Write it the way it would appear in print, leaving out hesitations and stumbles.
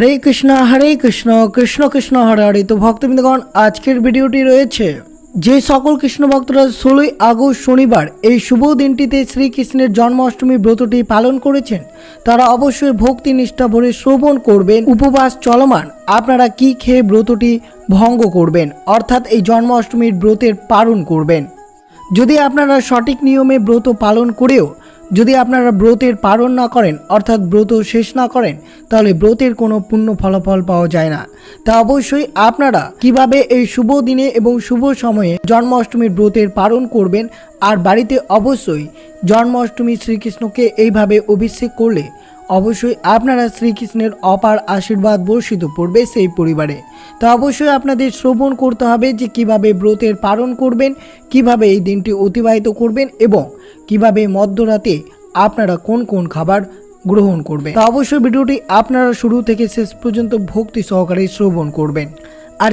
হরে কৃষ্ণ কৃষ্ণ কৃষ্ণ হরে হরে। তো ভক্তবৃন্দগণ, আজকের ভিডিওটি রয়েছে যে সকল কৃষ্ণ ভক্তরা 16ই আগস্ট শনিবার এই শুভ দিনটিতে শ্রীকৃষ্ণের জন্মাষ্টমী ব্রতটি পালন করেছেন, তারা অবশ্যই ভক্তি নিষ্ঠা ভরে শ্রবণ করবেন। উপবাস চলমান আপনারা কি খেয়ে ব্রতটি ভঙ্গ করবেন, অর্থাৎ এই জন্মাষ্টমীর ব্রতের পালন করবেন। যদি আপনারা সঠিক নিয়মে ব্রত পালন করেও যদি আপনারা ব্রতের পালন না করেন, অর্থাৎ ব্রত শেষ না করেন, তাহলে ব্রতের কোনো পুণ্য ফলাফল পাওয়া যায় না। তা অবশ্যই আপনারা কিভাবে এই শুভ দিনে এবং শুভ সময়ে জন্মাষ্টমীর ব্রতের পালন করবেন, আর বাড়িতে অবশ্যই জন্মাষ্টমী শ্রীকৃষ্ণকে এইভাবে অভিষেক করলে অবশ্যই আপনারা শ্রীকৃষ্ণের অপার আশীর্বাদ বর্ষিত পড়বে সেই পরিবারে। তো অবশ্যই আপনাদের শ্রবণ করতে হবে যে কিভাবে ব্রতের পালন করবেন, কিভাবে এই দিনটি অতিবাহিত করবেন এবং কিভাবে মধ্যরাতে আপনারা কোন কোন খাবার গ্রহণ করবেন। তো অবশ্যই ভিডিওটি আপনারা শুরু থেকে শেষ পর্যন্ত ভক্তি সহকারে শ্রবণ করবেন। আর